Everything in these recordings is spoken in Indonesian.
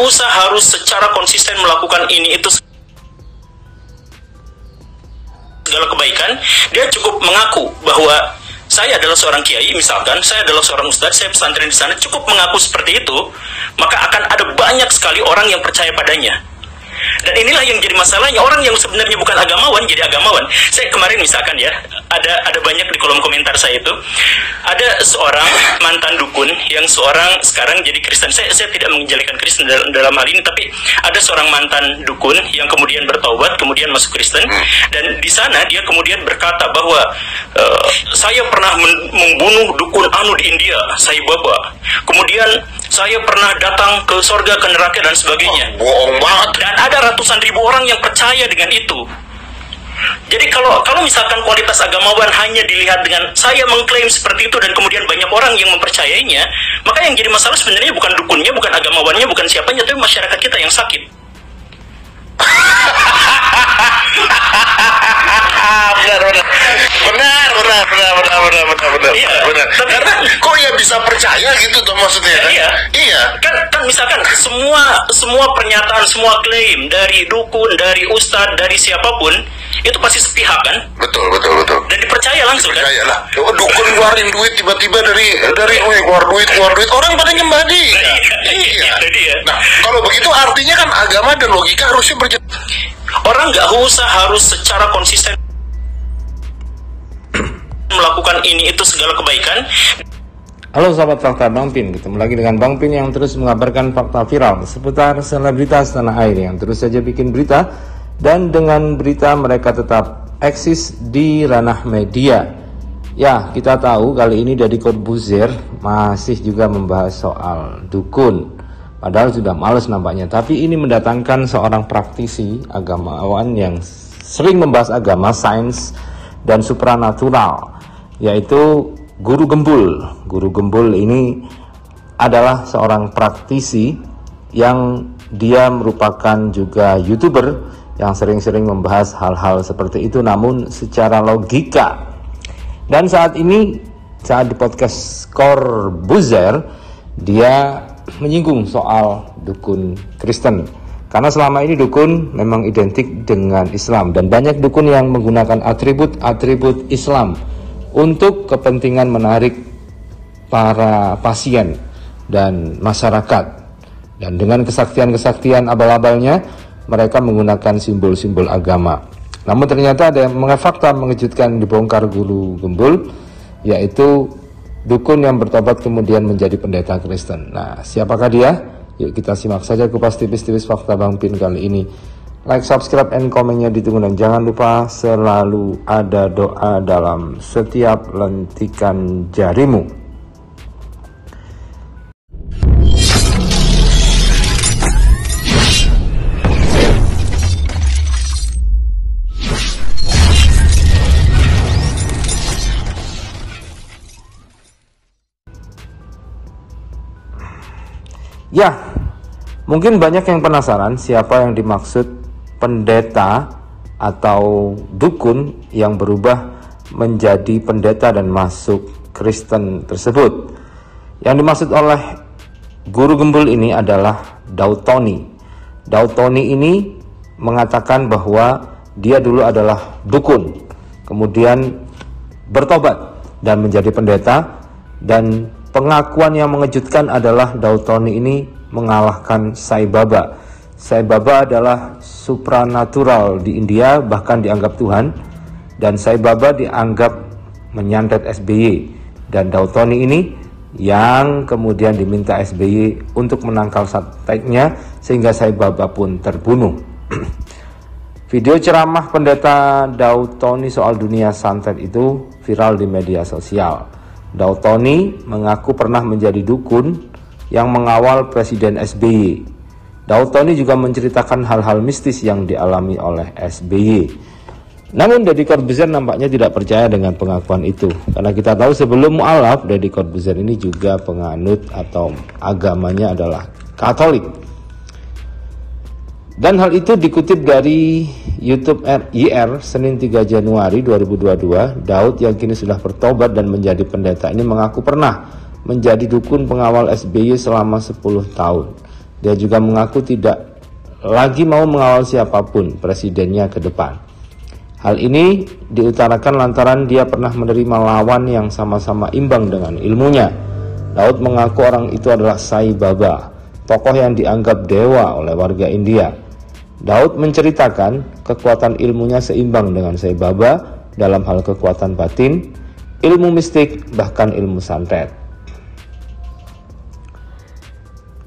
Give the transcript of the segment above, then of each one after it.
usaha harus secara konsisten melakukan ini itu segala kebaikan. Dia cukup mengaku bahwa saya adalah seorang kiai, misalkan saya adalah seorang ustadz, saya pesantren di sana, cukup mengaku seperti itu, maka akan ada banyak sekali orang yang percaya padanya. Dan inilah yang jadi masalahnya, orang yang sebenarnya bukan agamawan jadi agamawan. Saya kemarin misalkan ya, ada banyak di kolom komentar saya itu, ada seorang mantan dukun yang sekarang jadi Kristen. Saya tidak menjelekkan Kristen dalam hal ini, tapi ada seorang mantan dukun yang kemudian bertaubat, kemudian masuk Kristen, dan di sana dia kemudian berkata bahwa saya pernah membunuh dukun anu di India, Sai Baba. Kemudian saya pernah datang ke surga, ke neraka dan sebagainya. Bohong banget. Dan ada ratusan ribu orang yang percaya dengan itu. Jadi kalau misalkan kualitas agamawan hanya dilihat dengan saya mengklaim seperti itu dan kemudian banyak orang yang mempercayainya, maka yang jadi masalah sebenarnya bukan dukunnya, bukan agamawannya, bukan siapanya, tapi masyarakat kita yang sakit. Benar. Iya, benar. Karena kok ya bisa percaya gitu tuh maksudnya? Iya. Kan misalkan semua pernyataan, semua klaim dari dukun, dari ustadz, dari siapapun itu pasti sepihak kan? Betul. Dan dipercaya langsung kan? Percaya lah. Dukun keluarin duit tiba-tiba dari keluar duit orang pada nyembah dia. Iya. Nah, kalau begitu artinya kan agama dan logika harusnya berjalan. Orang nggak usah harus secara konsisten melakukan ini itu segala kebaikan. Halo sahabat fakta Bang Pin, ketemu lagi dengan Bang Pin yang terus mengabarkan fakta viral seputar selebritas tanah air yang terus saja bikin berita, dan dengan berita mereka tetap eksis di ranah media. Ya, kita tahu kali ini Deddy Corbuzier masih juga membahas soal dukun, padahal sudah males nampaknya. Tapi ini mendatangkan seorang praktisi agamawan yang sering membahas agama, sains, dan supranatural, yaitu Guru Gembul. Guru Gembul ini adalah seorang praktisi yang dia merupakan juga YouTuber yang sering-sering membahas hal-hal seperti itu, namun secara logika. Dan saat ini, saat di podcast Corbuzier, dia menyinggung soal dukun Kristen. Karena selama ini dukun memang identik dengan Islam, dan banyak dukun yang menggunakan atribut-atribut Islam untuk kepentingan menarik para pasien dan masyarakat. Dan dengan kesaktian-kesaktian abal-abalnya, mereka menggunakan simbol-simbol agama. Namun ternyata ada fakta mengejutkan dibongkar Guru Gembul, yaitu dukun yang bertobat kemudian menjadi pendeta Kristen. Nah, siapakah dia? Yuk kita simak saja kupas tipis-tipis fakta Bang Pin kali ini. Like, subscribe, and komennya ditunggu, dan jangan lupa selalu ada doa dalam setiap lentikan jarimu. Ya, mungkin banyak yang penasaran siapa yang dimaksud pendeta atau dukun yang berubah menjadi pendeta dan masuk Kristen tersebut. Yang dimaksud oleh Guru Gembul ini adalah Daud Tony. Daud Tony ini mengatakan bahwa dia dulu adalah dukun, kemudian bertobat dan menjadi pendeta, dan pengakuan yang mengejutkan adalah Daud Tony ini mengalahkan Sai Baba. Sai Baba adalah supranatural di India, bahkan dianggap Tuhan, dan Sai Baba dianggap menyantet SBY, dan Daud Tony ini yang kemudian diminta SBY untuk menangkal santetnya sehingga Sai Baba pun terbunuh. Video ceramah pendeta Daud Tony soal dunia santet itu viral di media sosial. Daud Tony mengaku pernah menjadi dukun yang mengawal Presiden SBY. Daud Tony juga menceritakan hal-hal mistis yang dialami oleh SBY. Namun Deddy Corbuzier nampaknya tidak percaya dengan pengakuan itu, karena kita tahu sebelum mualaf Deddy Corbuzier ini juga penganut atau agamanya adalah Katolik. Dan hal itu dikutip dari YouTube RIR Senin 3 Januari 2022. Daud yang kini sudah bertobat dan menjadi pendeta ini mengaku pernah menjadi dukun pengawal SBY selama 10 tahun. Dia juga mengaku tidak lagi mau mengawal siapapun presidennya ke depan. Hal ini diutarakan lantaran dia pernah menerima lawan yang sama-sama imbang dengan ilmunya. Daud mengaku orang itu adalah Sai Baba, tokoh yang dianggap dewa oleh warga India. Daud menceritakan kekuatan ilmunya seimbang dengan Sai Baba dalam hal kekuatan batin, ilmu mistik, bahkan ilmu santet.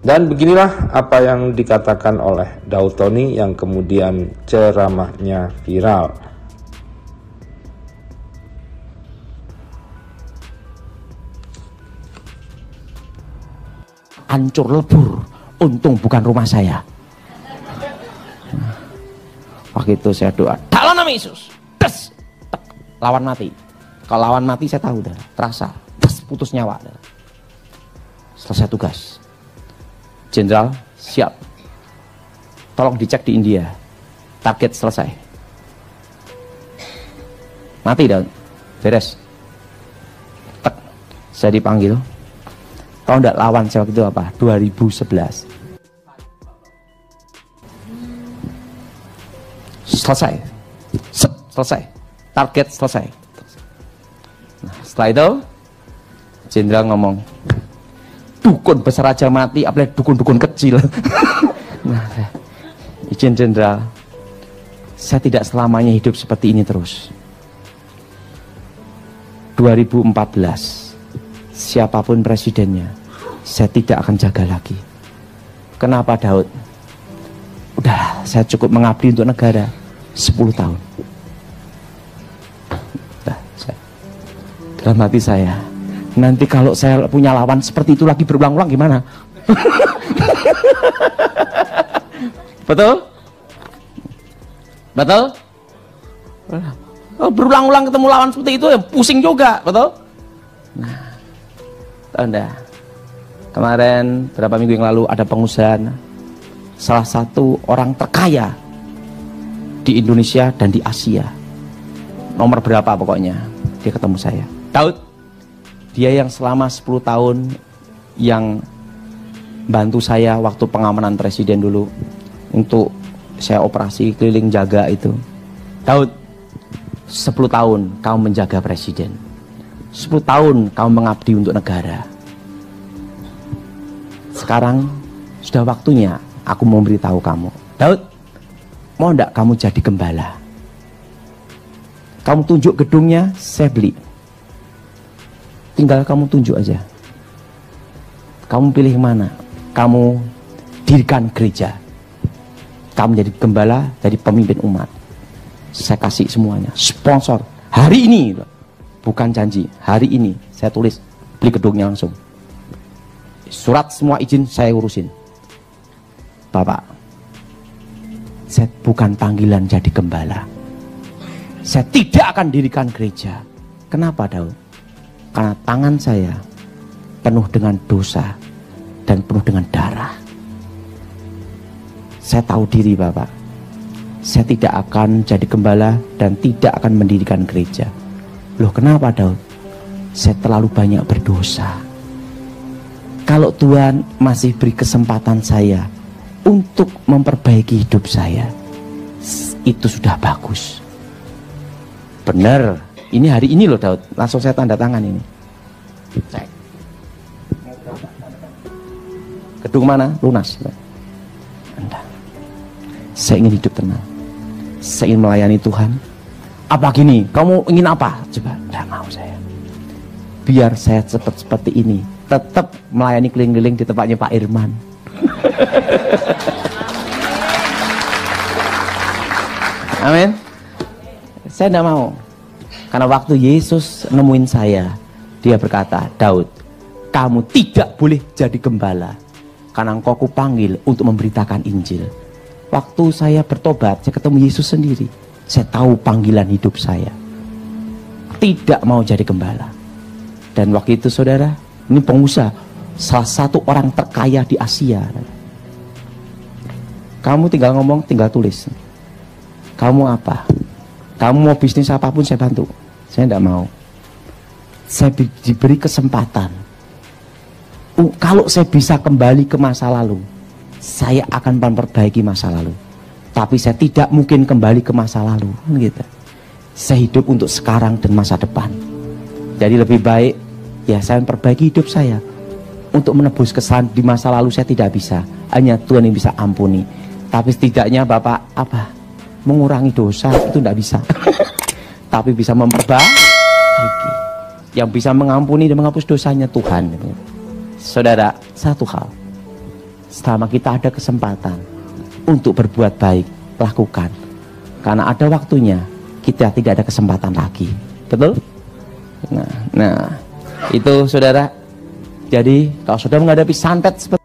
Dan beginilah apa yang dikatakan oleh Daud Tony yang kemudian ceramahnya viral. Hancur lebur, untung bukan rumah saya. Waktu itu saya doa, dalam nama Yesus, des, lawan mati. Kalau lawan mati saya tahu, terasa, des, putus nyawa. Selesai tugas. Jenderal, siap. Tolong dicek di India. Target selesai. Mati Daud. Beres. Tek. Saya dipanggil. Tahu enggak lawan saya waktu itu apa? 2011. Selesai. Selesai. Target selesai. Nah, setelah itu jenderal ngomong, dukun besar aja mati, apalagi dukun-dukun kecil. Nah, izin jenderal, saya tidak selamanya hidup seperti ini terus. 2014, siapapun presidennya, saya tidak akan jaga lagi. Kenapa Daud? Udah, saya cukup mengabdi untuk negara 10 tahun. Udah, dalam hati saya, nanti kalau saya punya lawan seperti itu lagi berulang-ulang gimana? Betul? Betul? Oh, berulang-ulang ketemu lawan seperti itu ya pusing juga, betul? Nah, Anda kemarin berapa minggu yang lalu ada pengusaha, salah satu orang terkaya di Indonesia dan di Asia, nomor berapa pokoknya, dia ketemu saya. Daud, dia yang selama 10 tahun yang bantu saya waktu pengamanan presiden dulu untuk saya operasi keliling jaga itu. Daud, 10 tahun kamu menjaga presiden, 10 tahun kamu mengabdi untuk negara. Sekarang sudah waktunya aku memberitahu kamu. Daud, mau enggak kamu jadi gembala? Kamu tunjuk gedungnya, saya beli. Tinggal kamu tunjuk aja. Kamu pilih mana? Kamu dirikan gereja. Kamu jadi gembala, jadi pemimpin umat. Saya kasih semuanya. Sponsor. Hari ini. Bukan janji. Hari ini. Saya tulis. Beli gedungnya langsung. Surat semua izin saya urusin. Bapak, saya bukan panggilan jadi gembala. Saya tidak akan dirikan gereja. Kenapa Daud? Karena tangan saya penuh dengan dosa dan penuh dengan darah. Saya tahu diri Bapak, saya tidak akan jadi gembala dan tidak akan mendirikan gereja. Loh kenapa Daud? Saya terlalu banyak berdosa. Kalau Tuhan masih beri kesempatan saya untuk memperbaiki hidup saya, itu sudah bagus. Benar. Ini hari ini loh Daud, langsung saya tanda tangan ini. Cek. Gedung mana? Lunas. Anda. Saya ingin hidup tenang. Saya ingin melayani Tuhan. Apa gini? Kamu ingin apa? Coba, tidak mau saya. Biar saya cepat seperti ini, tetap melayani keliling-keliling di tempatnya Pak Irman. Amin. Saya tidak mau. Karena waktu Yesus nemuin saya, dia berkata, Daud, kamu tidak boleh jadi gembala, karena engkau kupanggil untuk memberitakan Injil. Waktu saya bertobat, saya ketemu Yesus sendiri. Saya tahu panggilan hidup saya. Tidak mau jadi gembala. Dan waktu itu saudara, ini pengusaha, salah satu orang terkaya di Asia. Kamu tinggal ngomong, tinggal tulis. Kamu apa? Kamu mau bisnis apapun saya bantu. Saya tidak mau. Saya diberi kesempatan. Kalau saya bisa kembali ke masa lalu, saya akan memperbaiki masa lalu. Tapi saya tidak mungkin kembali ke masa lalu, gitu. Saya hidup untuk sekarang dan masa depan. Jadi lebih baik ya saya memperbaiki hidup saya. Untuk menebus kesalahan di masa lalu saya tidak bisa. Hanya Tuhan yang bisa ampuni. Tapi setidaknya Bapak mengurangi dosa itu tidak bisa. Tapi bisa memperbaiki. Yang bisa mengampuni dan menghapus dosanya Tuhan. Saudara, satu hal, selama kita ada kesempatan untuk berbuat baik, lakukan. Karena ada waktunya kita tidak ada kesempatan lagi. Betul? Nah, itu saudara. Jadi kalau saudara menghadapi santet seperti